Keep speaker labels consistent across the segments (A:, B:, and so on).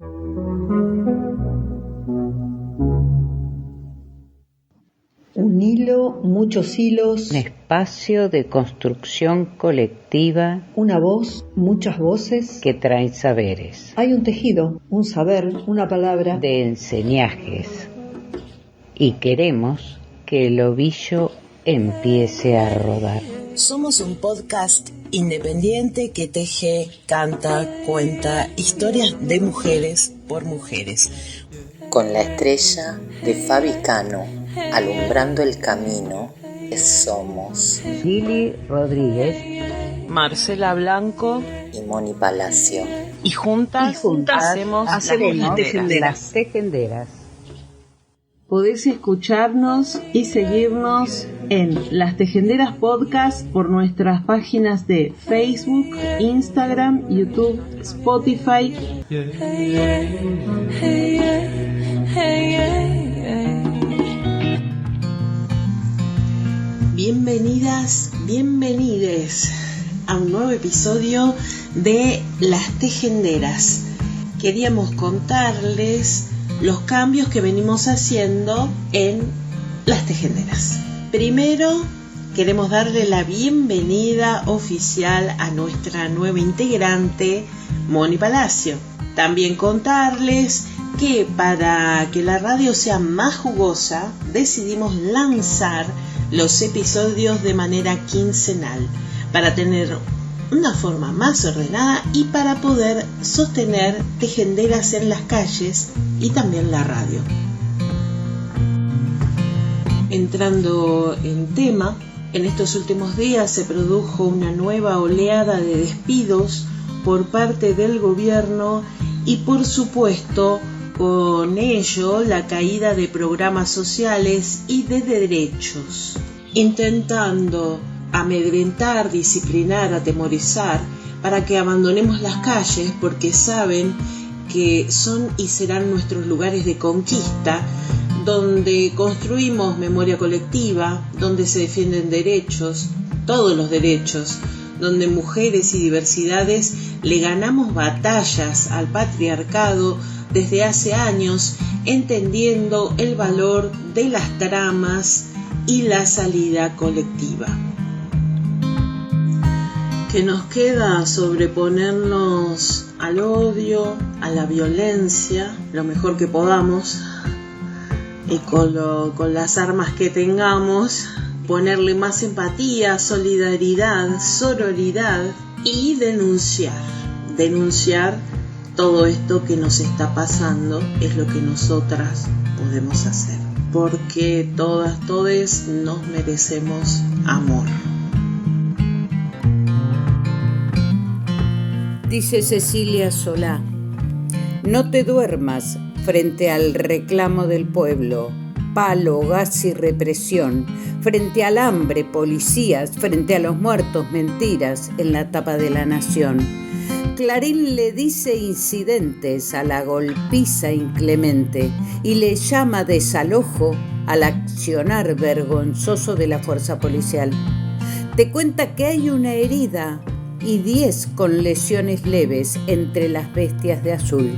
A: Un hilo, muchos hilos.
B: Un espacio de construcción colectiva.
A: Una voz, muchas voces.
B: Que traen saberes.
A: Hay un tejido, un saber, una palabra.
B: De enseñajes. Y queremos que el ovillo empiece a rodar.
C: Somos un podcast independiente que teje, canta, cuenta historias de mujeres por mujeres.
D: Con la estrella de Fabi Cano alumbrando el camino, somos
B: Lili Rodríguez,
C: Marcela Blanco
D: y Moni Palacio.
C: Y juntas hacemos
B: las tejenderas.
E: Podés escucharnos y seguirnos en Las Tejenderas Podcast por nuestras páginas de Facebook, Instagram, YouTube, Spotify. Bienvenidas, bienvenides a un nuevo episodio de Las Tejenderas. Queríamos contarles los cambios que venimos haciendo en Las Tejenderas. Primero, queremos darle la bienvenida oficial a nuestra nueva integrante, Moni Palacio. También contarles que para que la radio sea más jugosa, decidimos lanzar los episodios de manera quincenal para tener una forma más ordenada y para poder sostener tejenderas en las calles y también la radio. Entrando en tema, en estos últimos días se produjo una nueva oleada de despidos por parte del gobierno y por supuesto con ello la caída de programas sociales y de derechos, intentando amedrentar, disciplinar, atemorizar para que abandonemos las calles porque saben que son y serán nuestros lugares de conquista donde construimos memoria colectiva, donde se defienden derechos, todos los derechos, donde mujeres y diversidades le ganamos batallas al patriarcado desde hace años, entendiendo el valor de las tramas y la salida colectiva. Que nos queda sobreponernos al odio, a la violencia, lo mejor que podamos, y con las armas que tengamos, ponerle más empatía, solidaridad, sororidad y denunciar todo esto que nos está pasando. Es lo que nosotras podemos hacer, porque todes nos merecemos amor.
B: Dice Cecilia Solá: no te duermas frente al reclamo del pueblo, palo, gas y represión, frente al hambre, policías, frente a los muertos, mentiras en la tapa de La Nación. Clarín le dice incidentes a la golpiza inclemente y le llama desalojo al accionar vergonzoso de la fuerza policial. Te cuenta que hay una herida y 10 con lesiones leves entre las bestias de azul.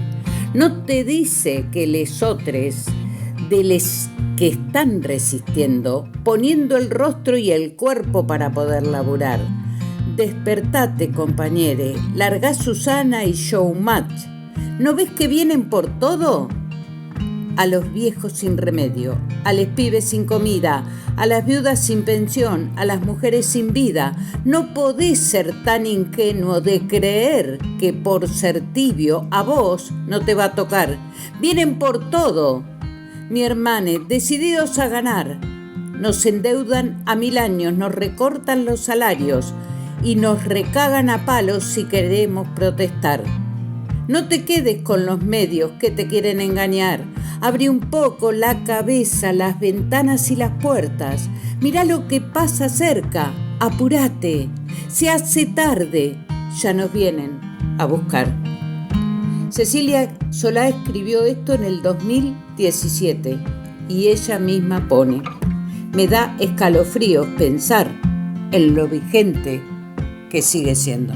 B: No te dice que lesotres de les que están resistiendo, poniendo el rostro y el cuerpo para poder laburar. Despertate, compañere, largá Susana y Showmatch. ¿No ves que vienen por todo? A los viejos sin remedio, a los pibes sin comida, a las viudas sin pensión, a las mujeres sin vida. No podés ser tan ingenuo de creer que por ser tibio a vos no te va a tocar. Vienen por todo. Mi hermane, decididos a ganar. Nos endeudan a 1000 años, nos recortan los salarios y nos recagan a palos si queremos protestar. No te quedes con los medios que te quieren engañar. Abre un poco la cabeza, las ventanas y las puertas. Mirá lo que pasa cerca. Apurate. Se hace tarde. Ya nos vienen a buscar. Cecilia Solá escribió esto en el 2017 y ella misma pone: me da escalofríos pensar en lo vigente que sigue siendo.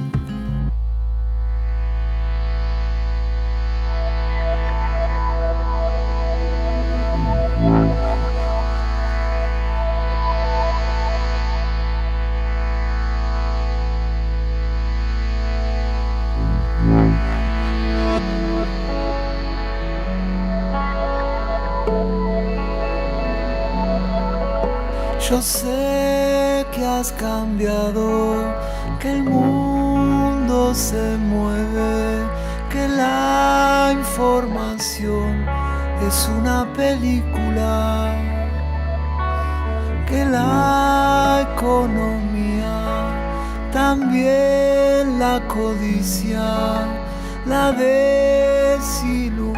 F: Yo sé que has cambiado, que el mundo se mueve, que la información es una película, que la economía, también la codicia, la desilusión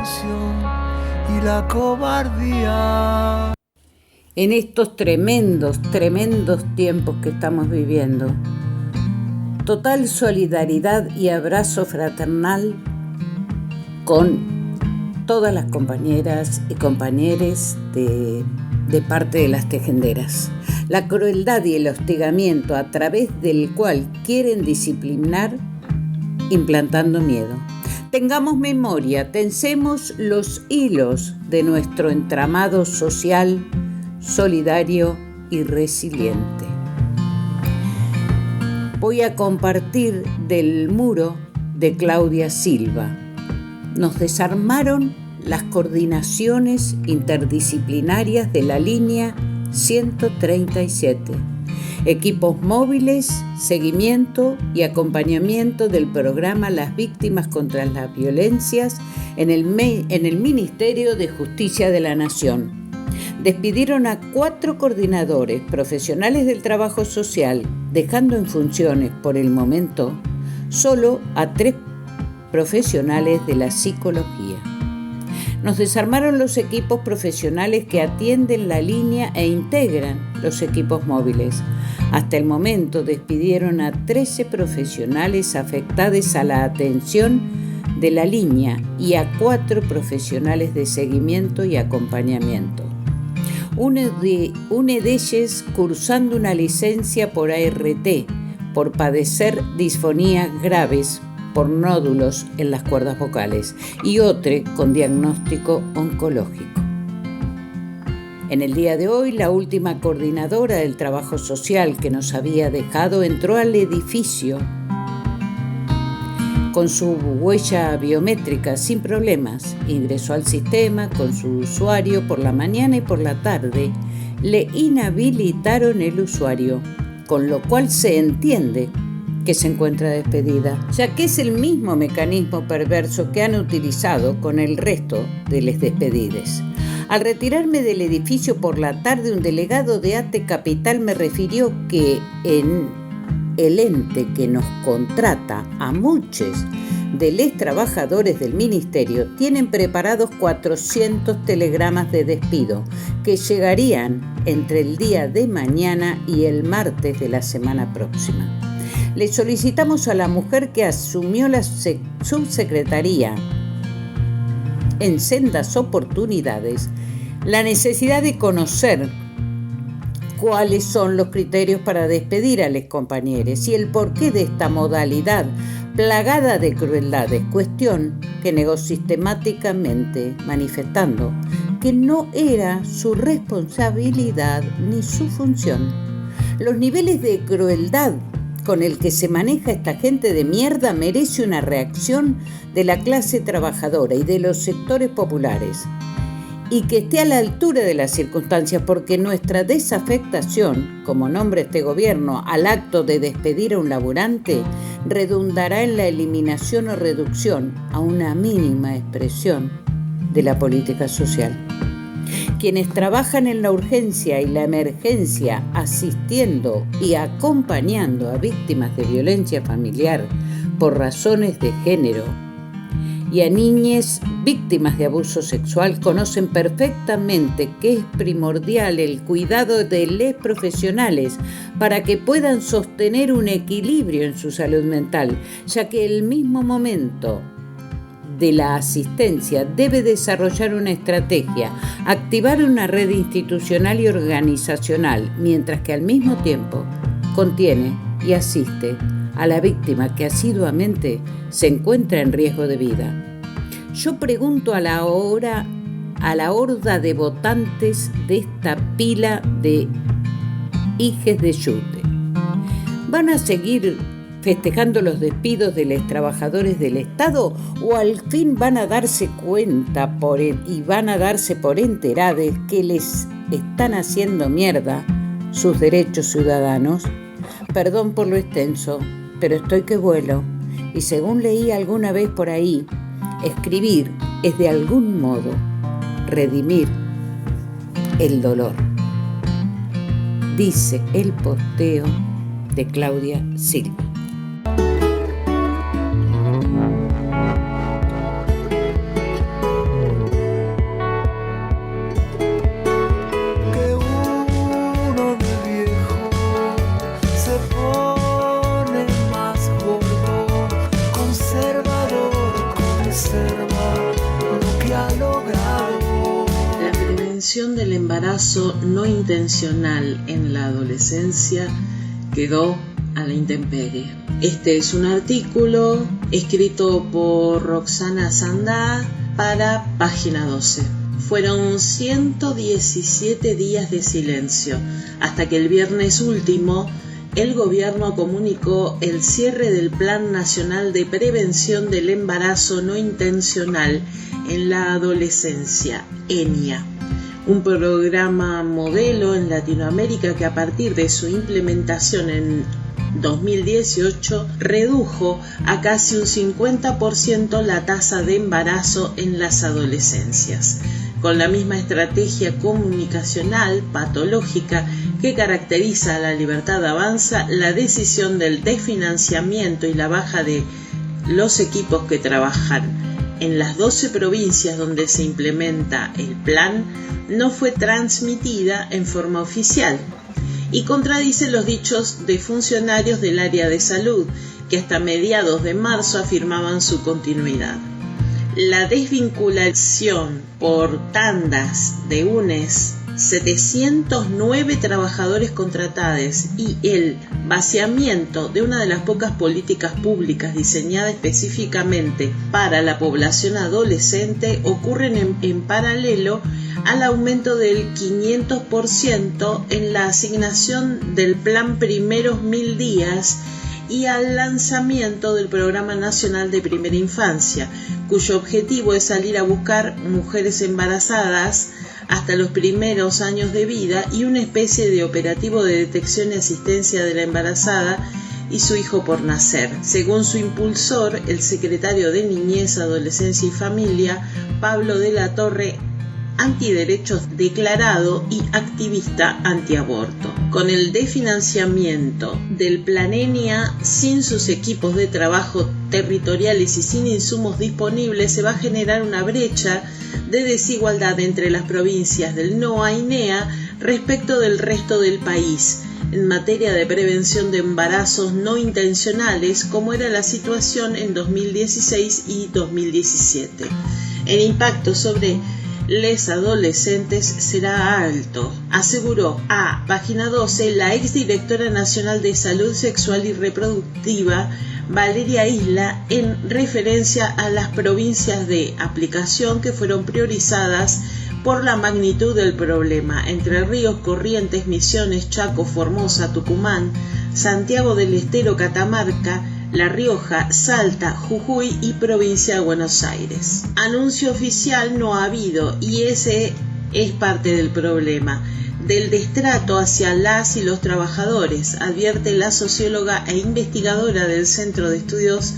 F: y la cobardía.
B: En estos tremendos tiempos que estamos viviendo, total solidaridad y abrazo fraternal con todas las compañeras y compañeros de parte de las tejenderas. La crueldad y el hostigamiento a través del cual quieren disciplinar implantando miedo. Tengamos memoria, tensemos los hilos de nuestro entramado social, solidario y resiliente. Voy a compartir del muro de Claudia Silva. Nos desarmaron las coordinaciones interdisciplinarias de la línea 137. Equipos móviles, seguimiento y acompañamiento del programa Las Víctimas contra las Violencias en el Ministerio de Justicia de la Nación. Despidieron a 4 coordinadores profesionales del trabajo social, dejando en funciones por el momento solo a 3 profesionales de la psicología. Nos desarmaron los equipos profesionales que atienden la línea e integran los equipos móviles. Hasta el momento despidieron a 13 profesionales afectados a la atención de la línea y a 4 profesionales de seguimiento y acompañamiento. Uno de ellos cursando una licencia por ART por padecer disfonías graves por nódulos en las cuerdas vocales y otro con diagnóstico oncológico. En el día de hoy, la última coordinadora del trabajo social que nos había dejado entró al edificio con su huella biométrica sin problemas. Ingresó al sistema con su usuario por la mañana y por la tarde le inhabilitaron el usuario, con lo cual se entiende que se encuentra despedida, ya que es el mismo mecanismo perverso que han utilizado con el resto de les despedides. Al retirarme del edificio por la tarde, un delegado de ATE Capital me refirió que en el ente que nos contrata a muchos de los trabajadores del ministerio tienen preparados 400 telegramas de despido que llegarían entre el día de mañana y el martes de la semana próxima. Le solicitamos a la mujer que asumió la subsecretaría en sendas oportunidades la necesidad de conocer cuáles son los criterios para despedir a los compañeros y el porqué de esta modalidad plagada de crueldades, cuestión que negó sistemáticamente, manifestando que no era su responsabilidad ni su función. Los niveles de crueldad con el que se maneja esta gente de mierda merece una reacción de la clase trabajadora y de los sectores populares, y que esté a la altura de las circunstancias, porque nuestra desafectación, como nombra este gobierno, al acto de despedir a un laburante, redundará en la eliminación o reducción a una mínima expresión de la política social. Quienes trabajan en la urgencia y la emergencia, asistiendo y acompañando a víctimas de violencia familiar por razones de género y a niñas víctimas de abuso sexual, conocen perfectamente que es primordial el cuidado de los profesionales para que puedan sostener un equilibrio en su salud mental, ya que el mismo momento de la asistencia debe desarrollar una estrategia, activar una red institucional y organizacional, mientras que al mismo tiempo contiene y asiste a la víctima que asiduamente se encuentra en riesgo de vida. Yo pregunto a la horda de votantes de esta pila de hijes de yute: ¿van a seguir festejando los despidos de los trabajadores del Estado o al fin van a darse cuenta y van a darse por enterados que les están haciendo mierda sus derechos ciudadanos. Perdón por lo extenso, pero estoy que vuelo, y según leí alguna vez por ahí, escribir es de algún modo redimir el dolor. Dice el posteo de Claudia Silva.
E: Del embarazo no intencional en la adolescencia quedó a la intemperie. Este es un artículo escrito por Roxana Sandá para Página 12. Fueron 117 días de silencio, hasta que el viernes último el gobierno comunicó el cierre del Plan Nacional de Prevención del Embarazo No Intencional en la Adolescencia, ENIA. Un programa modelo en Latinoamérica que a partir de su implementación en 2018 redujo a casi un 50% la tasa de embarazo en las adolescencias. Con la misma estrategia comunicacional patológica que caracteriza a La Libertad Avanza, la decisión del desfinanciamiento y la baja de los equipos que trabajan en las 12 provincias donde se implementa el plan no fue transmitida en forma oficial y contradice los dichos de funcionarios del área de salud que hasta mediados de marzo afirmaban su continuidad. La desvinculación por tandas de UNES, 709 trabajadores contratados y el vaciamiento de una de las pocas políticas públicas diseñada específicamente para la población adolescente ocurren en paralelo al aumento del 500% en la asignación del plan Primeros 1000 días y al lanzamiento del Programa Nacional de Primera Infancia, cuyo objetivo es salir a buscar mujeres embarazadas hasta los primeros años de vida y una especie de operativo de detección y asistencia de la embarazada y su hijo por nacer. Según su impulsor, el secretario de Niñez, Adolescencia y Familia, Pablo de la Torre, antiderechos declarado y activista antiaborto. Con el desfinanciamiento del Plan ENIA, sin sus equipos de trabajo territoriales y sin insumos disponibles, se va a generar una brecha de desigualdad entre las provincias del NOA y NEA respecto del resto del país en materia de prevención de embarazos no intencionales, como era la situación en 2016 y 2017. El impacto sobre les adolescentes será alto, aseguró a Página 12 la exdirectora nacional de Salud Sexual y Reproductiva, Valeria Isla, en referencia a las provincias de aplicación que fueron priorizadas por la magnitud del problema: Entre Ríos, Corrientes, Misiones, Chaco, Formosa, Tucumán, Santiago del Estero, Catamarca, La Rioja, Salta, Jujuy y Provincia de Buenos Aires. Anuncio oficial no ha habido y ese es parte del problema, del destrato hacia las y los trabajadores, advierte la socióloga e investigadora del Centro de Estudios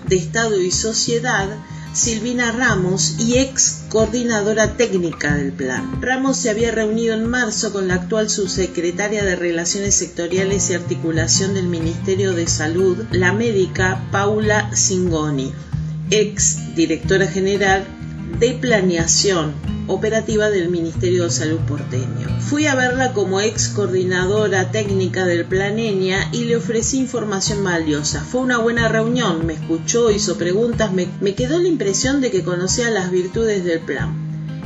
E: de Estado y Sociedad, Silvina Ramos, y ex coordinadora técnica del plan. Ramos se había reunido en marzo con la actual subsecretaria de Relaciones Sectoriales y Articulación del Ministerio de Salud, la médica Paula Zingoni, ex directora general de Planeación Operativa del Ministerio de Salud porteño. Fui a verla como ex coordinadora técnica del Plan ENIA y le ofrecí información valiosa. Fue una buena reunión, me escuchó, hizo preguntas, me quedó la impresión de que conocía las virtudes del plan,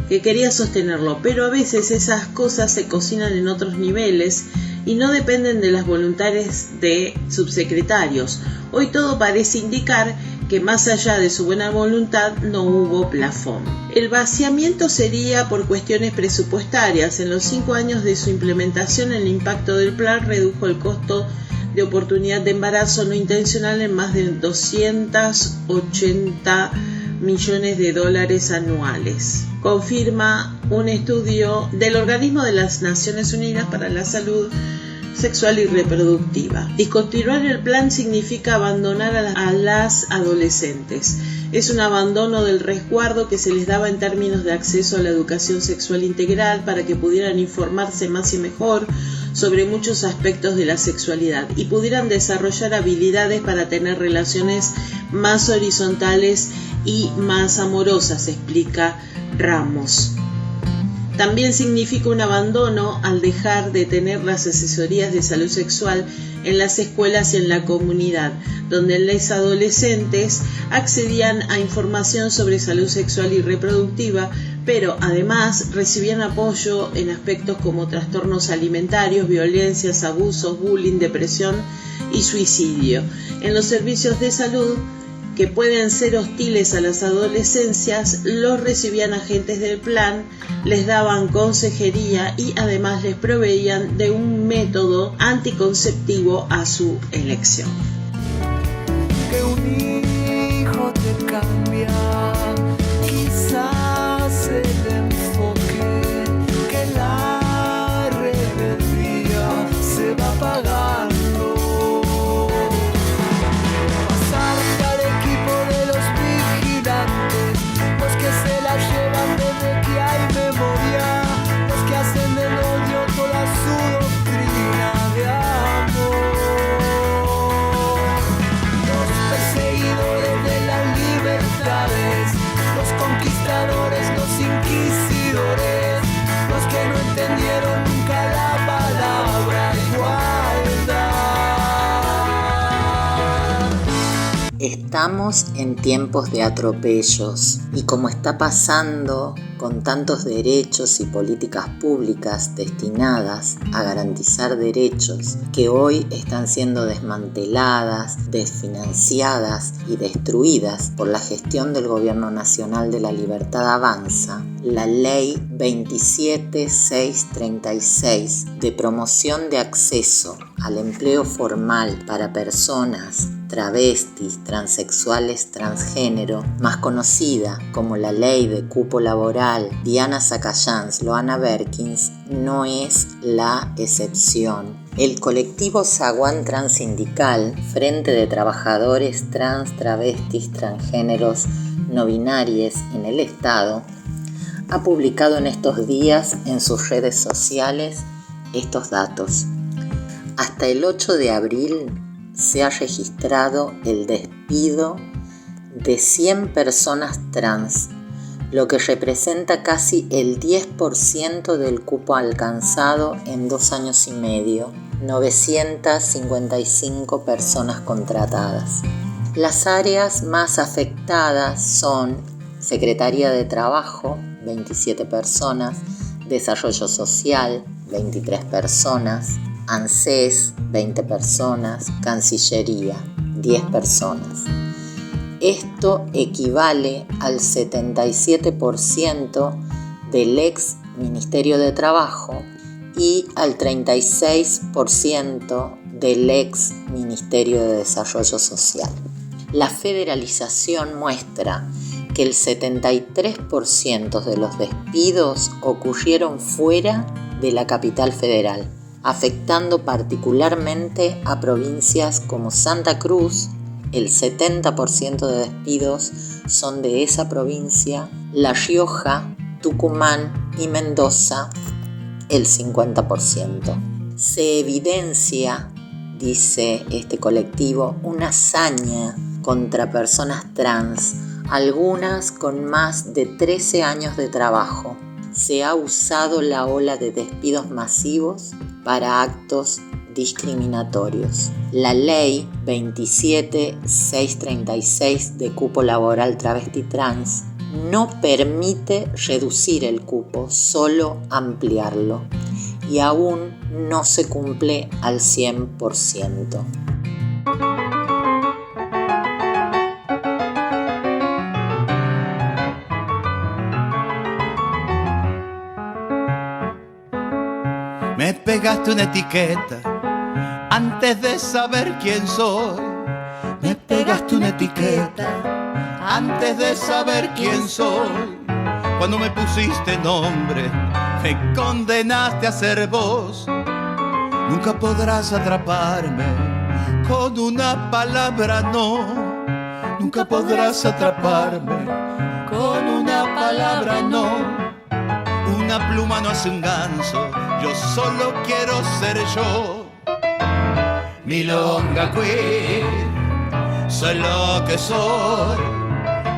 E: que quería sostenerlo, pero a veces esas cosas se cocinan en otros niveles y no dependen de las voluntades de subsecretarios. Hoy todo parece indicar que más allá de su buena voluntad no hubo plafón. El vaciamiento sería por cuestiones presupuestarias. En los 5 años de su implementación, el impacto del plan redujo el costo de oportunidad de embarazo no intencional en más de 280 millones de dólares anuales. Confirma un estudio del Organismo de las Naciones Unidas para la Salud Sexual y Reproductiva. Discontinuar el plan significa abandonar a las adolescentes. Es un abandono del resguardo que se les daba en términos de acceso a la educación sexual integral para que pudieran informarse más y mejor sobre muchos aspectos de la sexualidad y pudieran desarrollar habilidades para tener relaciones más horizontales y más amorosas, explica Ramos. También significa un abandono al dejar de tener las asesorías de salud sexual en las escuelas y en la comunidad, donde los adolescentes accedían a información sobre salud sexual y reproductiva, pero además recibían apoyo en aspectos como trastornos alimentarios, violencias, abusos, bullying, depresión y suicidio. En los servicios de salud que pueden ser hostiles a las adolescencias, los recibían agentes del plan, les daban consejería y además les proveían de un método anticonceptivo a su elección.
F: Que un hijo te cambia, quizás el enfoque, que la rebeldía se va apagando. Llevan desde que hay memoria, los que hacen del odio toda su doctrina de amor. Los perseguidores de las libertades, los conquistadores, los inquisidores, los que no entendieron nunca la palabra igualdad.
D: Estamos en tiempos de atropellos y como está pasando con tantos derechos y políticas públicas destinadas a garantizar derechos que hoy están siendo desmanteladas, desfinanciadas y destruidas por la gestión del Gobierno Nacional de la Libertad Avanza, la Ley 27636 de promoción de acceso al empleo formal para personas travestis, transexuales, transgénero, más conocida como la Ley de Cupo Laboral, Diana Zacayans, Loana Berkins, no es la excepción. El colectivo Zaguán Transsindical, Frente de Trabajadores Trans, Travestis, Transgéneros, No Binarias en el Estado, ha publicado en estos días en sus redes sociales estos datos. Hasta el 8 de abril se ha registrado el despido de 100 personas trans, lo que representa casi el 10% del cupo alcanzado en 2 años y medio, 955 personas contratadas. Las áreas más afectadas son Secretaría de Trabajo, 27 personas, Desarrollo Social, 23 personas, ANSES, 20 personas, Cancillería, 10 personas. Esto equivale al 77% del ex Ministerio de Trabajo y al 36% del ex Ministerio de Desarrollo Social. La federalización muestra que el 73% de los despidos ocurrieron fuera de la capital federal, afectando particularmente a provincias como Santa Cruz, el 70% de despidos son de esa provincia, La Rioja, Tucumán y Mendoza, el 50%. Se evidencia, dice este colectivo, una hazaña contra personas trans, algunas con más de 13 años de trabajo. Se ha usado la ola de despidos masivos para actos discriminatorios. La Ley 27636 de cupo laboral travesti trans no permite reducir el cupo, solo ampliarlo, y aún no se cumple al 100%.
F: Me pegaste una etiqueta antes de saber quién soy. Me pegaste una etiqueta antes de saber quién soy. Cuando me pusiste nombre, me condenaste a ser vos. Nunca podrás atraparme con una palabra, no. Nunca podrás atraparme con una palabra, no. Una pluma no hace un ganso, yo solo quiero ser yo. Milonga queen, soy lo que soy.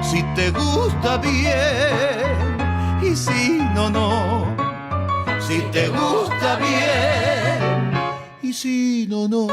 F: Si te gusta bien, y si no, no. Si te gusta bien, y si no, no.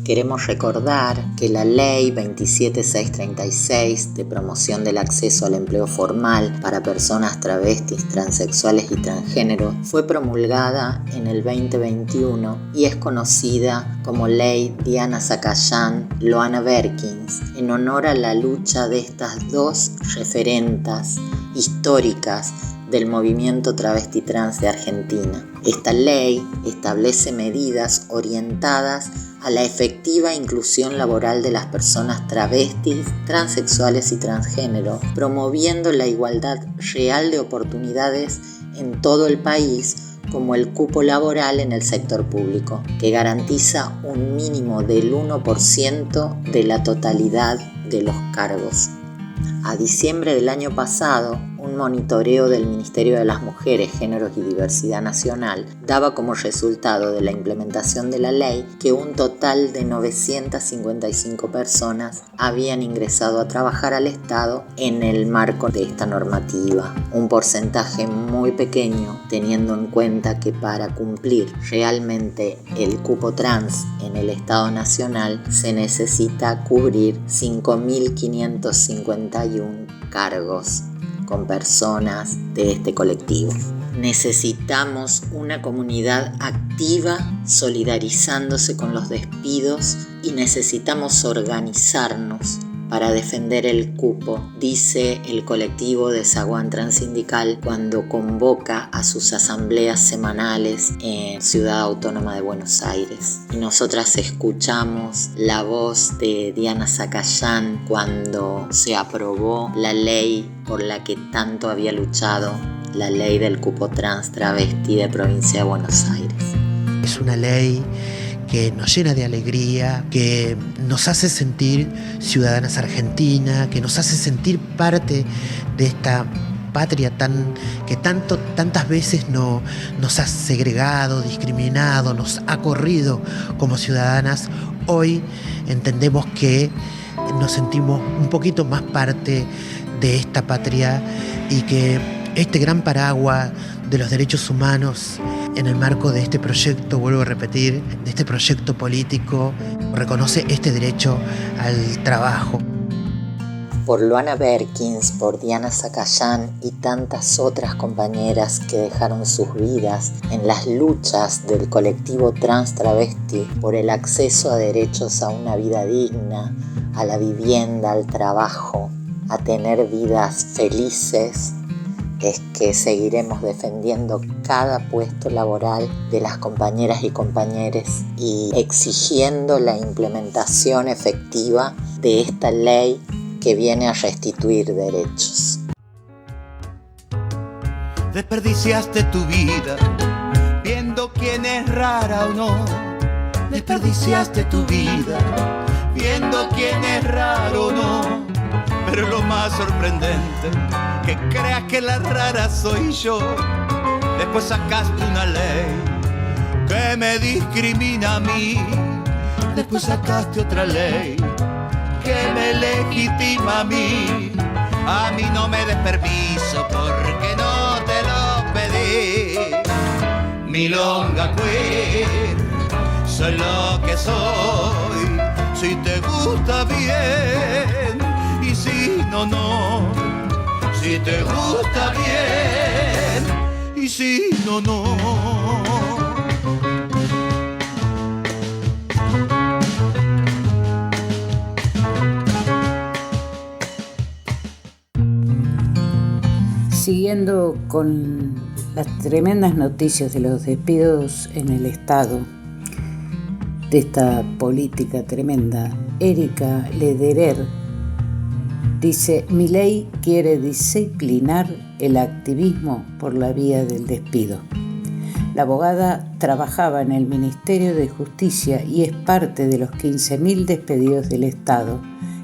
D: Queremos recordar que la Ley 27636 de promoción del acceso al empleo formal para personas travestis, transexuales y transgénero fue promulgada en el 2021 y es conocida como Ley Diana Zacayán Loana Berkins en honor a la lucha de estas dos referentas históricas del movimiento travesti trans de Argentina. Esta ley establece medidas orientadas a la efectiva inclusión laboral de las personas travestis, transexuales y transgénero, promoviendo la igualdad real de oportunidades en todo el país, como el cupo laboral en el sector público, que garantiza un mínimo del 1% de la totalidad de los cargos. A diciembre del año pasado, un monitoreo del Ministerio de las Mujeres, Géneros y Diversidad Nacional daba como resultado de la implementación de la ley que un total de 955 personas habían ingresado a trabajar al Estado en el marco de esta normativa. Un porcentaje muy pequeño, teniendo en cuenta que para cumplir realmente el cupo trans en el Estado Nacional se necesita cubrir 5.551 cargos con personas de este colectivo. Necesitamos una comunidad activa solidarizándose con los despidos y necesitamos organizarnos para defender el cupo, dice el colectivo de Zaguán Transsindical cuando convoca a sus asambleas semanales en Ciudad Autónoma de Buenos Aires. Y nosotras escuchamos la voz de Diana Zacayán cuando se aprobó la ley por la que tanto había luchado, la ley del cupo trans travesti de Provincia de Buenos Aires.
G: Es una ley que nos llena de alegría, que nos hace sentir ciudadanas argentinas, que nos hace sentir parte de esta patria que tantas veces nos ha segregado, discriminado, nos ha corrido como ciudadanas. Hoy entendemos que nos sentimos un poquito más parte de esta patria y que este gran paraguas de los derechos humanos en el marco de este proyecto, vuelvo a repetir, de este proyecto político, reconoce este derecho al trabajo.
D: Por Loana Berkins, por Diana Zacayán y tantas otras compañeras que dejaron sus vidas en las luchas del colectivo trans travesti por el acceso a derechos a una vida digna, a la vivienda, al trabajo, a tener vidas felices, es que seguiremos defendiendo cada puesto laboral de las compañeras y compañeros y exigiendo la implementación efectiva de esta ley que viene a restituir derechos.
F: Desperdiciaste tu vida viendo quién es rara o no. Desperdiciaste tu vida viendo quién es raro o no. Pero lo más sorprendente, que creas que la rara soy yo. Después sacaste una ley que me discrimina a mí. Después sacaste otra ley que me legitima a mí. A mí no me des permiso porque no te lo pedí. Milonga queen, soy lo que soy. Si te gusta bien y si no, no. Si te gusta bien y si no, no.
B: Siguiendo con las tremendas noticias de los despidos en el Estado, de esta política tremenda, Erika Lederer dice: Milei quiere disciplinar el activismo por la vía del despido. La abogada trabajaba en el Ministerio de Justicia y es parte de los 15.000 despedidos del Estado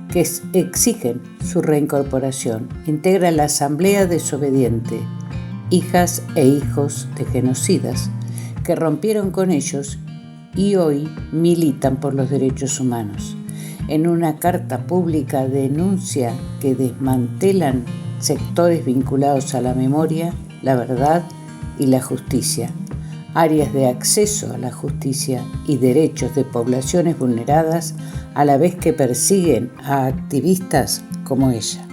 B: que exigen su reincorporación. Integra la Asamblea Desobediente, hijas e hijos de genocidas que rompieron con ellos y hoy militan por los derechos humanos. En una carta pública denuncia que desmantelan sectores vinculados a la memoria, la verdad y la justicia, áreas de acceso a la justicia y derechos de poblaciones vulneradas, a la vez que persiguen a activistas como ella.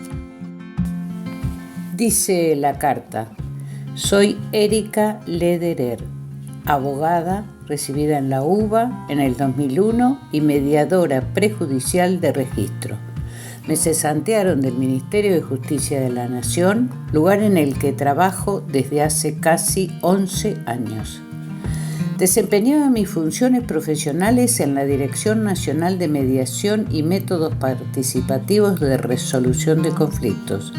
B: Dice la carta: soy Erika Lederer, abogada recibida en la UBA en el 2001 y mediadora prejudicial de registro. Me cesantearon del Ministerio de Justicia de la Nación, lugar en el que trabajo desde hace casi 11 años. Desempeñaba mis funciones profesionales en la Dirección Nacional de Mediación y Métodos Participativos de Resolución de Conflictos,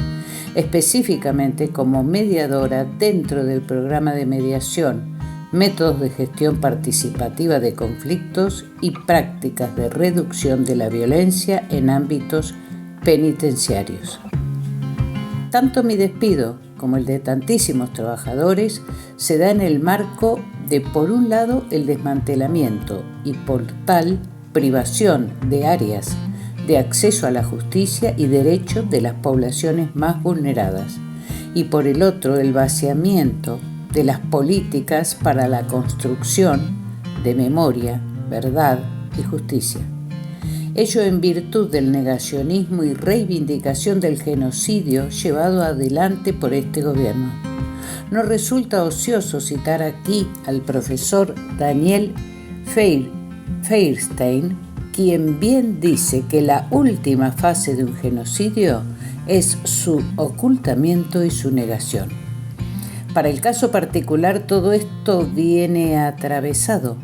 B: específicamente como mediadora dentro del programa de mediación, métodos de gestión participativa de conflictos y prácticas de reducción de la violencia en ámbitos penitenciarios. Tanto mi despido como el de tantísimos trabajadores se da en el marco de, por un lado, el desmantelamiento y por tal privación de áreas de acceso a la justicia y derechos de las poblaciones más vulneradas, y por el otro, el vaciamiento de las políticas para la construcción de memoria, verdad y justicia. Ello en virtud del negacionismo y reivindicación del genocidio llevado adelante por este gobierno. No resulta ocioso citar aquí al profesor Daniel Feierstein, quien bien dice que la última fase de un genocidio es su ocultamiento y su negación. Para el caso particular, todo esto viene atravesado,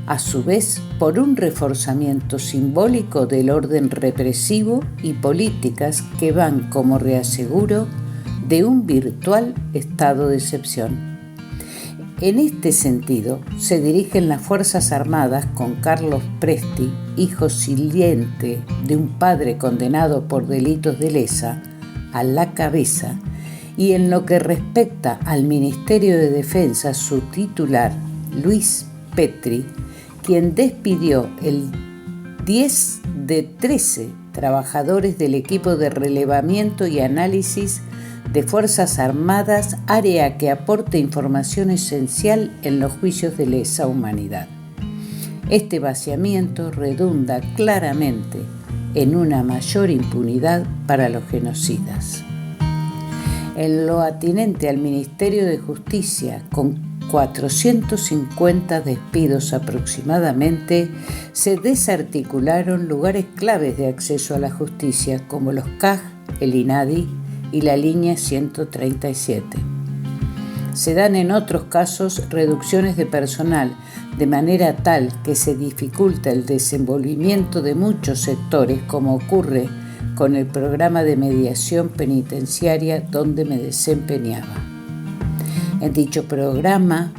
B: a su vez, por un reforzamiento simbólico del orden represivo y políticas que van como reaseguro de un virtual estado de excepción. En este sentido, se dirigen las Fuerzas Armadas con Carlos Presti, hijo siliente de un padre condenado por delitos de lesa, a la cabeza, y en lo que respecta al Ministerio de Defensa, su titular, Luis Petri, quien despidió el 10 de 13 trabajadores del equipo de relevamiento y análisis de Fuerzas Armadas, área que aporta información esencial en los juicios de lesa humanidad. Este vaciamiento redunda claramente en una mayor impunidad para los genocidas. En lo atinente al Ministerio de Justicia, con 450 despidos aproximadamente, se desarticularon lugares claves de acceso a la justicia como los CAJ, el INADI y la línea 137. Se dan en otros casos reducciones de personal de manera tal que se dificulta el desenvolvimiento de muchos sectores, como ocurre con el programa de mediación penitenciaria donde me desempeñaba. En dicho programa,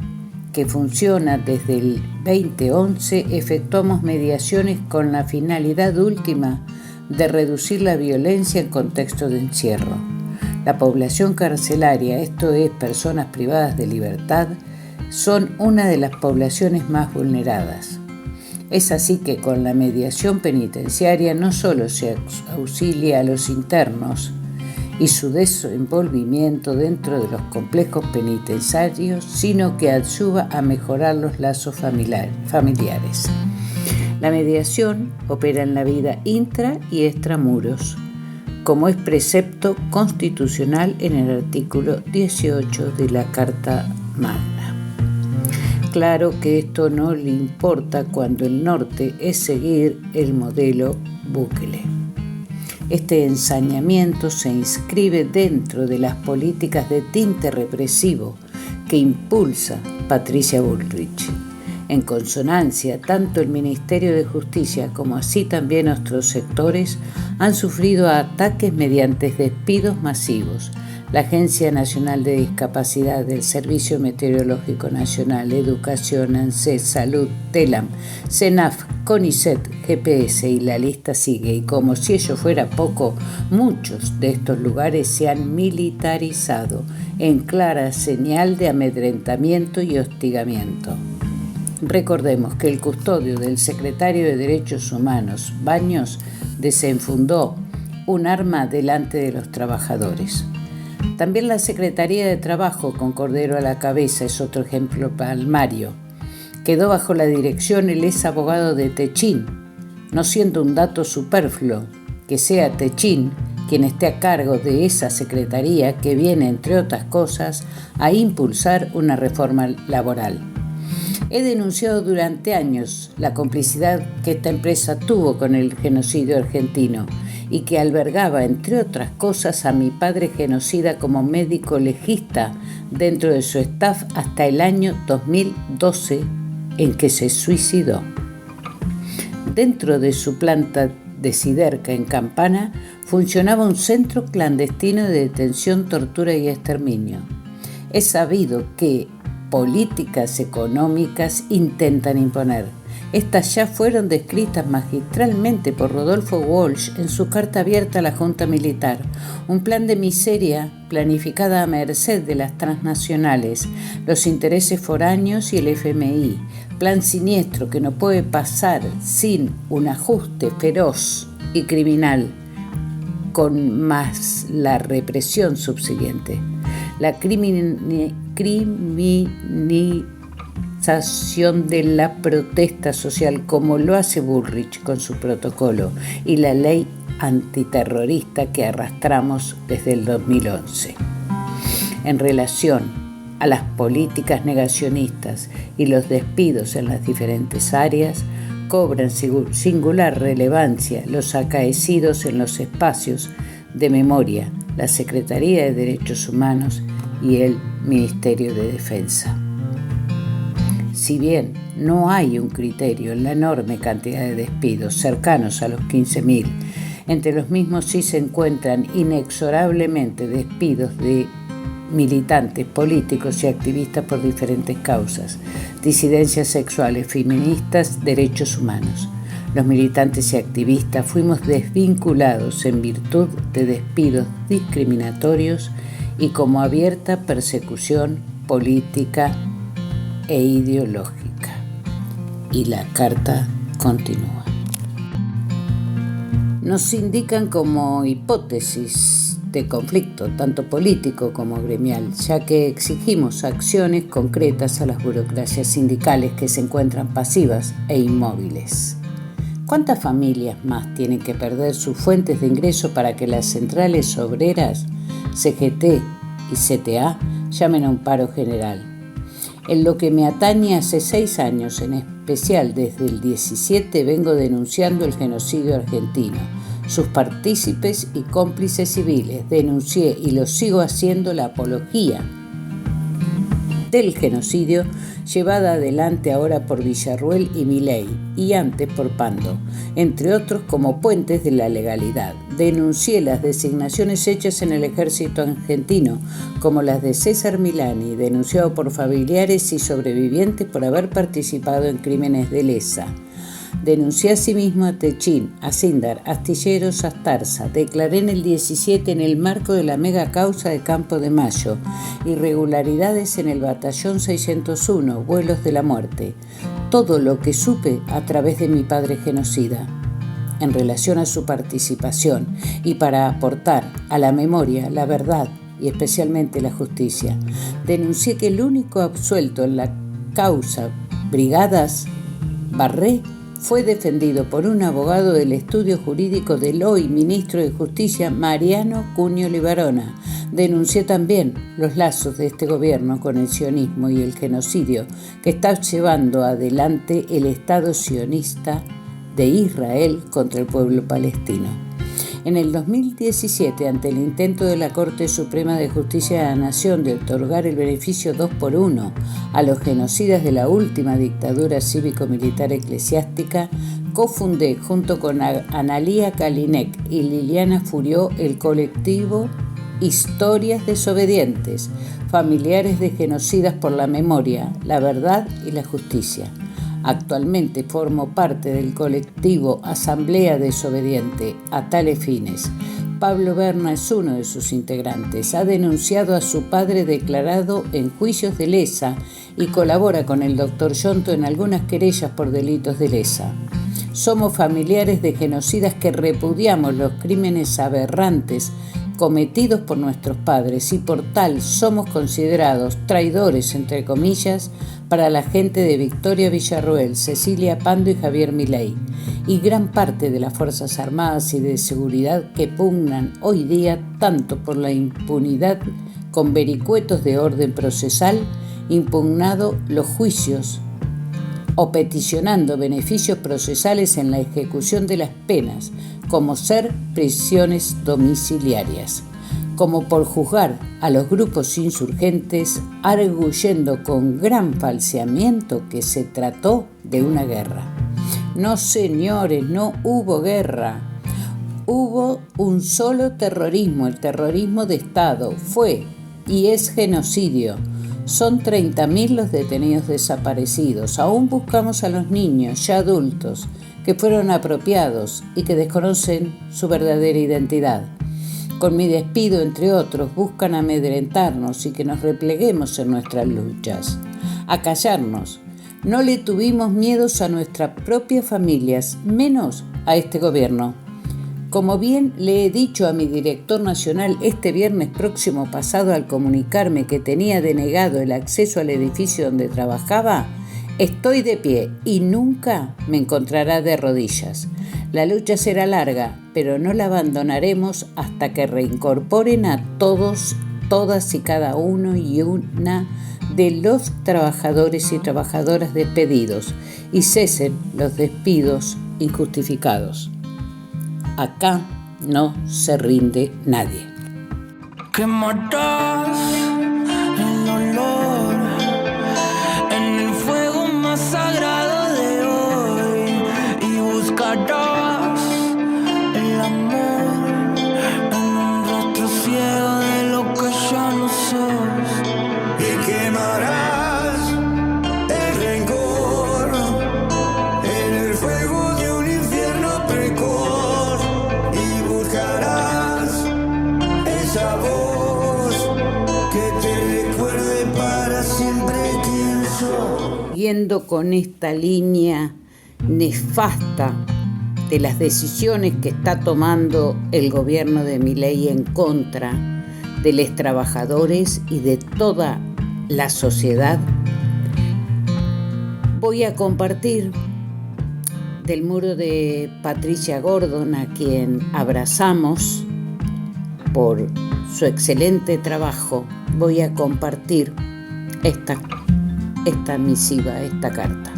B: que funciona desde el 2011, efectuamos mediaciones con la finalidad última de reducir la violencia en contexto de encierro. La población carcelaria, esto es, personas privadas de libertad, son una de las poblaciones más vulneradas. Es así que con la mediación penitenciaria no solo se auxilia a los internos y su desenvolvimiento dentro de los complejos penitenciarios, sino que ayuda a mejorar los lazos familiares. La mediación opera en la vida intra y extramuros, como es precepto constitucional en el artículo 18 de la Carta Magna. Claro que esto no le importa cuando el norte es seguir el modelo Bukele. Este ensañamiento se inscribe dentro de las políticas de tinte represivo que impulsa Patricia Bullrich. En consonancia, tanto el Ministerio de Justicia como así también otros sectores han sufrido ataques mediante despidos masivos. La Agencia Nacional de Discapacidad, del Servicio Meteorológico Nacional, Educación, ANSES, Salud, TELAM, CENAF, CONICET, GPS y la lista sigue. Y como si ello fuera poco, muchos de estos lugares se han militarizado en clara señal de amedrentamiento y hostigamiento. Recordemos que el custodio del secretario de Derechos Humanos, Baños, desenfundó un arma delante de los trabajadores. También la Secretaría de Trabajo, con Cordero a la cabeza, es otro ejemplo palmario. Quedó bajo la dirección el ex abogado de Techín, no siendo un dato superfluo que sea Techín quien esté a cargo de esa secretaría que viene, entre otras cosas, a impulsar una reforma laboral. He denunciado durante años la complicidad que esta empresa tuvo con el genocidio argentino y que albergaba, entre otras cosas, a mi padre genocida como médico legista dentro de su staff hasta el año 2012, en que se suicidó. Dentro de su planta de Siderca en Campana funcionaba un centro clandestino de detención, tortura y exterminio. Es sabido que políticas económicas intentan imponer. Estas ya fueron descritas magistralmente por Rodolfo Walsh en su carta abierta a la Junta Militar. Un plan de miseria planificada a merced de las transnacionales, los intereses foráneos y el FMI. Plan siniestro que no puede pasar sin un ajuste feroz y criminal, con más la represión subsiguiente. La criminalización de la protesta social, como lo hace Bullrich con su protocolo, y la ley antiterrorista que arrastramos desde el 2011. En relación a las políticas negacionistas y los despidos en las diferentes áreas, cobran singular relevancia los acaecidos en los espacios de memoria, la Secretaría de Derechos Humanos y el Ministerio de Defensa. Si bien no hay un criterio en la enorme cantidad de despidos cercanos a los 15.000, entre los mismos sí se encuentran inexorablemente despidos de militantes políticos y activistas por diferentes causas: disidencias sexuales, feministas, derechos humanos. Los militantes y activistas fuimos desvinculados en virtud de despidos discriminatorios y como abierta persecución política e ideológica. Y la carta continúa. Nos indican como hipótesis de conflicto, tanto político como gremial, ya que exigimos acciones concretas a las burocracias sindicales que se encuentran pasivas e inmóviles. ¿Cuántas familias más tienen que perder sus fuentes de ingreso para que las centrales obreras, CGT y CTA, llamen a un paro general? En lo que me atañe, hace 6 años, en especial desde el 17, vengo denunciando el genocidio argentino, sus partícipes y cómplices civiles. Denuncié y lo sigo haciendo la apología del genocidio llevada adelante ahora por Villarruel y Milei, y antes por Pando, entre otros, como puentes de la legalidad. Denuncié las designaciones hechas en el ejército argentino, como las de César Milani, denunciado por familiares y sobrevivientes por haber participado en crímenes de lesa. Denuncié asimismo a Techín, a Sindar, Astilleros, a Starza. Declaré en el 17, en el marco de la mega causa de Campo de Mayo, irregularidades en el batallón 601, vuelos de la muerte. Todo lo que supe a través de mi padre genocida. En relación a su participación y para aportar a la memoria la verdad y especialmente la justicia, denuncié que el único absuelto en la causa Brigadas Barré fue defendido por un abogado del estudio jurídico del hoy ministro de Justicia, Mariano Cunio Libarona. Denuncié también los lazos de este gobierno con el sionismo y el genocidio que está llevando adelante el Estado sionista de Israel contra el pueblo palestino. En el 2017, ante el intento de la Corte Suprema de Justicia de la Nación de otorgar el beneficio 2x1 a los genocidas de la última dictadura cívico-militar eclesiástica, cofundé junto con Analía Kalinek y Liliana Furió el colectivo Historias Desobedientes, familiares de genocidas por la memoria, la verdad y la justicia. Actualmente formo parte del colectivo Asamblea Desobediente a tales fines. Pablo Berna es uno de sus integrantes. Ha denunciado a su padre declarado en juicios de lesa y colabora con el Dr. Yonto en algunas querellas por delitos de lesa. Somos familiares de genocidas que repudiamos los crímenes aberrantes cometidos por nuestros padres y por tal somos considerados traidores, entre comillas, para la gente de Victoria Villarroel, Cecilia Pando y Javier Milei, y gran parte de las Fuerzas Armadas y de Seguridad que pugnan hoy día tanto por la impunidad con vericuetos de orden procesal, impugnado los juicios o peticionando beneficios procesales en la ejecución de las penas, como ser prisiones domiciliarias, como por juzgar a los grupos insurgentes, arguyendo con gran falseamiento que se trató de una guerra. No, señores, no hubo guerra. Hubo un solo terrorismo, el terrorismo de Estado. Fue y es genocidio. Son 30.000 los detenidos desaparecidos. Aún buscamos a los niños, ya adultos, que fueron apropiados y que desconocen su verdadera identidad. Con mi despido, entre otros, buscan amedrentarnos y que nos repleguemos en nuestras luchas, a callarnos. No le tuvimos miedos a nuestras propias familias, menos a este gobierno. Como bien le he dicho a mi director nacional este viernes próximo pasado al comunicarme que tenía denegado el acceso al edificio donde trabajaba, estoy de pie y nunca me encontrará de rodillas. La lucha será larga, pero no la abandonaremos hasta que reincorporen a todos, todas y cada uno y una de los trabajadores y trabajadoras despedidos y cesen los despidos injustificados. Acá no se rinde nadie.
H: Que matas el olor en el fuego más sagrado de hoy y buscarás el amor en un rostro ciego de lo que ya no sos
F: y quemarás el rencor en el fuego de un infierno precoz y buscarás esa voz que te recuerde para siempre quién sos.
B: Siguiendo con esta línea nefasta de las decisiones que está tomando el gobierno de Milei en contra de los trabajadores y de toda la sociedad, voy a compartir del muro de Patricia Gordon, a quien abrazamos por su excelente trabajo. Voy a compartir esta misiva, esta carta.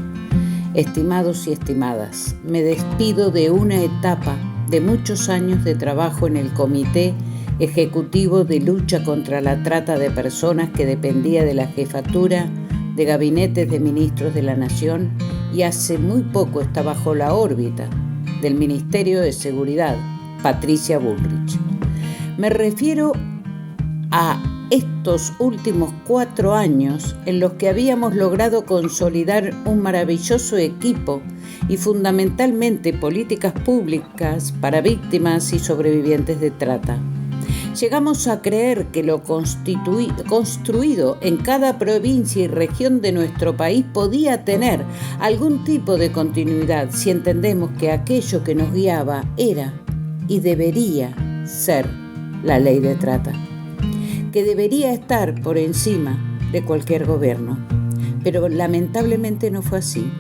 B: Estimados y estimadas, me despido de una etapa de muchos años de trabajo en el Comité Ejecutivo de Lucha contra la Trata de Personas que dependía de la Jefatura de Gabinetes de Ministros de la Nación y hace muy poco está bajo la órbita del Ministerio de Seguridad, Patricia Bullrich. Me refiero a estos últimos 4 años en los que habíamos logrado consolidar un maravilloso equipo y fundamentalmente políticas públicas para víctimas y sobrevivientes de trata. Llegamos a creer que lo construido en cada provincia y región de nuestro país podía tener algún tipo de continuidad si entendemos que aquello que nos guiaba era y debería ser la ley de trata, que debería estar por encima de cualquier gobierno. Pero lamentablemente no fue así.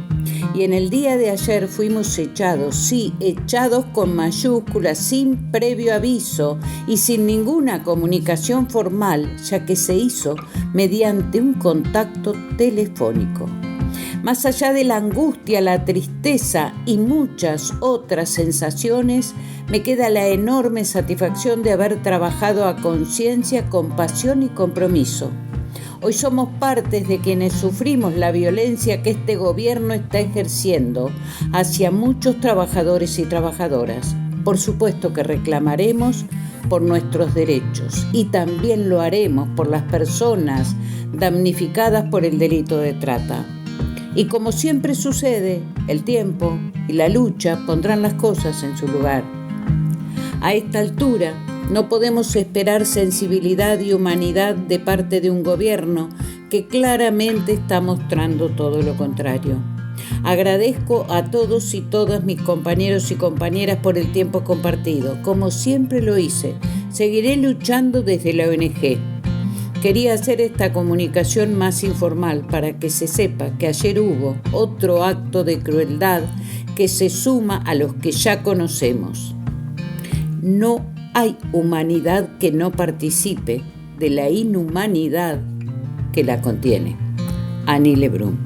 B: Y en el día de ayer fuimos echados, sí, echados con mayúsculas, sin previo aviso y sin ninguna comunicación formal, ya que se hizo mediante un contacto telefónico. Más allá de la angustia, la tristeza y muchas otras sensaciones, me queda la enorme satisfacción de haber trabajado a conciencia, con pasión y compromiso. Hoy somos partes de quienes sufrimos la violencia que este gobierno está ejerciendo hacia muchos trabajadores y trabajadoras. Por supuesto que reclamaremos por nuestros derechos y también lo haremos por las personas damnificadas por el delito de trata. Y como siempre sucede, el tiempo y la lucha pondrán las cosas en su lugar. A esta altura, no podemos esperar sensibilidad y humanidad de parte de un gobierno que claramente está mostrando todo lo contrario. Agradezco a todos y todas mis compañeros y compañeras por el tiempo compartido. Como siempre lo hice, seguiré luchando desde la ONG. Quería hacer esta comunicación más informal para que se sepa que ayer hubo otro acto de crueldad que se suma a los que ya conocemos. No hay humanidad que no participe de la inhumanidad que la contiene. Annie Lebrun.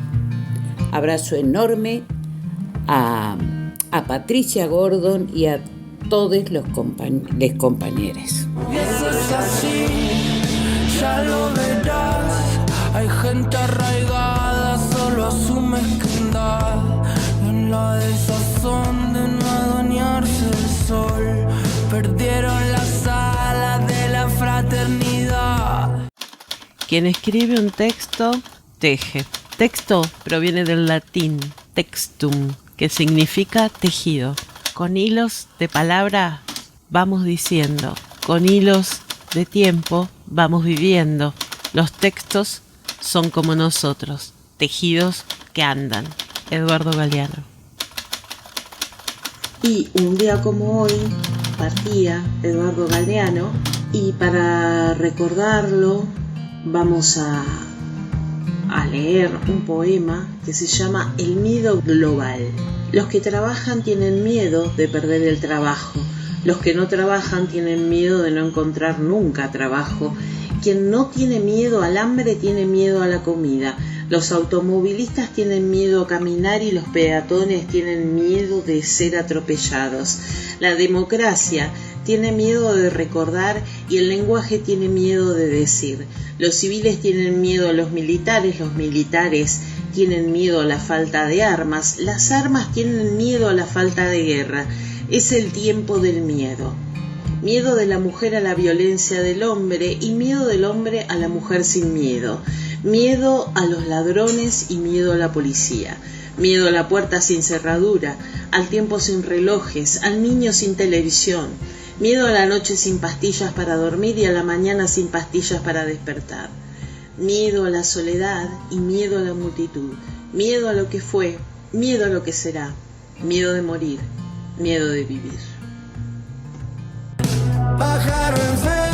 B: Abrazo enorme a Patricia Gordon y a todos los compañeros.
H: Y eso es así, ya lo verás. Hay gente arraigada, solo a su mezquindad. En la desazón de no adueñarse del sol, perdieron las alas de la fraternidad.
E: Quien escribe un texto, teje. Texto proviene del latín textum, que significa tejido. Con hilos de palabra vamos diciendo, con hilos de tiempo vamos viviendo. Los textos son como nosotros, tejidos que andan. Eduardo Galeano. Y un día como hoy partía Eduardo Galeano, y para recordarlo vamos a leer un poema que se llama El miedo global. Los que trabajan tienen miedo de perder el trabajo. Los que no trabajan tienen miedo de no encontrar nunca trabajo. Quien no tiene miedo al hambre tiene miedo a la comida. Los automovilistas tienen miedo a caminar y los peatones tienen miedo de ser atropellados. La democracia tiene miedo de recordar y el lenguaje tiene miedo de decir. Los civiles tienen miedo a los militares tienen miedo a la falta de armas, las armas tienen miedo a la falta de guerra. Es el tiempo del miedo. Miedo de la mujer a la violencia del hombre y miedo del hombre a la mujer sin miedo. Miedo a los ladrones y miedo a la policía. Miedo a la puerta sin cerradura, al tiempo sin relojes, al niño sin televisión. Miedo a la noche sin pastillas para dormir y a la mañana sin pastillas para despertar. Miedo a la soledad y miedo a la multitud. Miedo a lo que fue, miedo a lo que será. Miedo de morir, miedo de vivir.
H: Pájaro enfermo.